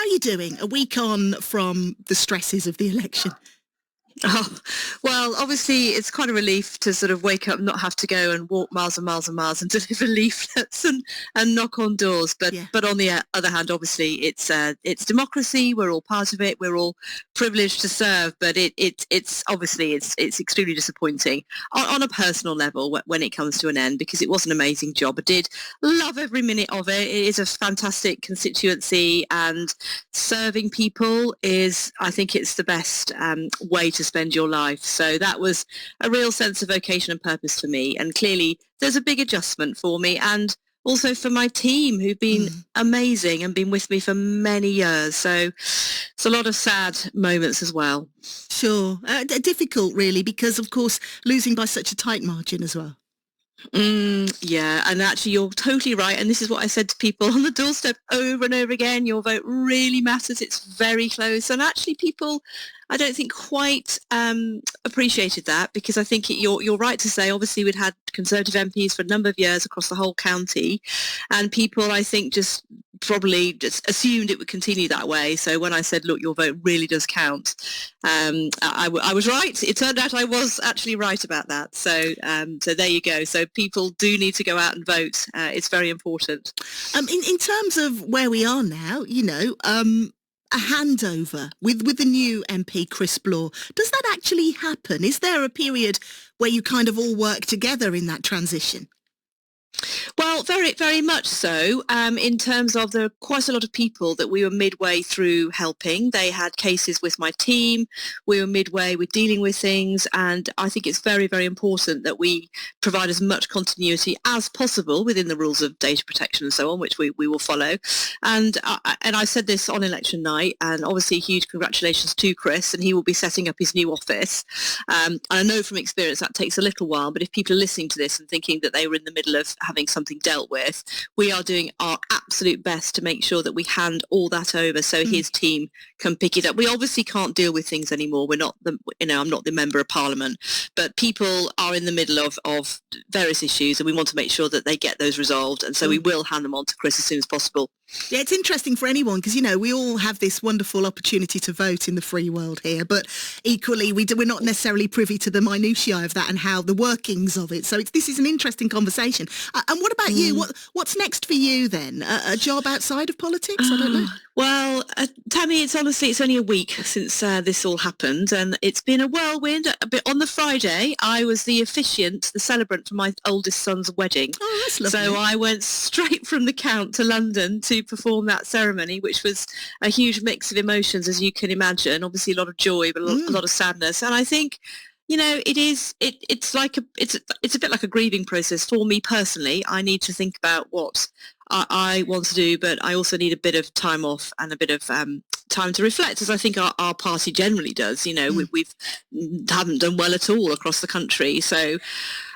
are you doing a week on from the stresses of the election? Oh, well, obviously it's quite a relief to sort of wake up and not have to go and walk miles and miles and miles and deliver leaflets and knock on doors. But on the other hand, obviously it's democracy. We're all part of it. We're all privileged to serve. But it's obviously it's extremely disappointing on a personal level when it comes to an end, because it was an amazing job. I did love every minute of it. It is a fantastic constituency, and serving people is, I think, it's the best way to spend your life. So that was a real sense of vocation and purpose for me, and clearly there's a big adjustment for me and also for my team, who've been amazing and been with me for many years. So it's a lot of sad moments as well. Sure. Difficult really, because of course losing by such a tight margin as well. Yeah, and actually you're totally right, and this is what I said to people on the doorstep over and over again: your vote really matters. It's very close, and actually people, I don't think, quite appreciated that, because I think you're right to say, obviously we'd had Conservative MPs for a number of years across the whole county, and people, I think, just probably just assumed it would continue that way. So when I said, look, your vote really does count, I was right. It turned out I was actually right about that. So there you go. So people do need to go out and vote. It's very important. In terms of where we are now, a handover with the new MP, Chris Bloor, does that actually happen? Is there a period where you kind of all work together in that transition? Well, very, very much so. In terms of, there are quite a lot of people that we were midway through helping. They had cases with my team. We were midway with dealing with things. And I think it's very, very important that we provide as much continuity as possible within the rules of data protection and so on, which we will follow. And I said this on election night, and obviously huge congratulations to Chris, and he will be setting up his new office. And I know from experience that takes a little while, but if people are listening to this and thinking that they were in the middle of having something dealt with, we are doing our absolute best to make sure that we hand all that over so his team can pick it up. We obviously can't deal with things anymore. We're not I'm not the Member of Parliament, but people are in the middle of various issues, and we want to make sure that they get those resolved, and so we will hand them on to Chris as soon as possible. Yeah, it's interesting for anyone, because, we all have this wonderful opportunity to vote in the free world here, but equally we're not necessarily privy to the minutiae of that and how the workings of it. So this is an interesting conversation. And what about you? What's next for you then? A job outside of politics? I don't know. Well, Tammy, it's only a week since this all happened, and it's been a whirlwind. A bit on the Friday, I was the officiant, the celebrant for my oldest son's wedding. Oh, that's lovely. So I went straight from the Count to London to perform that ceremony, which was a huge mix of emotions, as you can imagine. Obviously, a lot of joy, but a lot of sadness. And I think, it's a bit like a grieving process for me personally. I need to think about what I want to do, but I also need a bit of time off and a bit of time to reflect, as I think our party generally does. We haven't done well at all across the country. So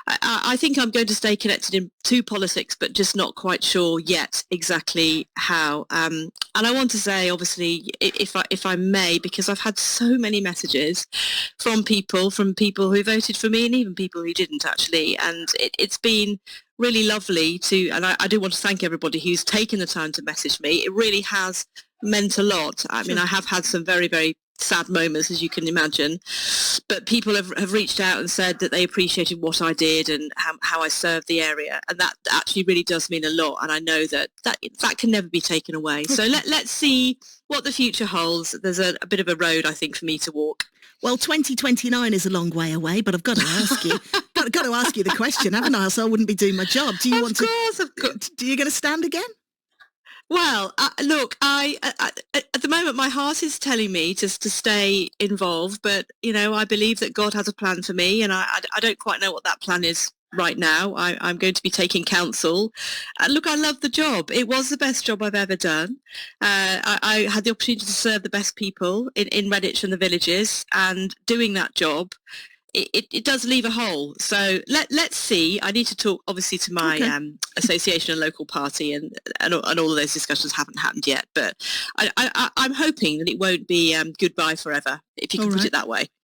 I think I'm going to stay connected to politics, but just not quite sure yet exactly how. And I want to say, obviously, if I may, because I've had so many messages from people who voted for me and even people who didn't actually, and it's been really lovely and I do want to thank everybody who's taken the time to message me. It really has meant a lot. I mean, I have had some very, very sad moments, as you can imagine, but people have reached out and said that they appreciated what I did and how I served the area, and that actually really does mean a lot, and I know that can never be taken away. So let's see what the future holds. There's a bit of a road, I think, for me to walk. Well, 2029 is a long way away, but I've got to ask you, got to ask you the question, haven't I? So I wouldn't be doing my job. Do you want to? Of course. Do you going to stand again? Well, look, I at the moment my heart is telling me just to stay involved, but I believe that God has a plan for me, and I don't quite know what that plan is right now. I'm going to be taking counsel. Look, I love the job. It was the best job I've ever done. I had the opportunity to serve the best people in Redditch and the villages, and doing that job, it does leave a hole. So let's see. I need to talk, obviously, to my association and local party, and all of those discussions haven't happened yet. But I'm hoping that it won't be goodbye forever, if you can put it that way.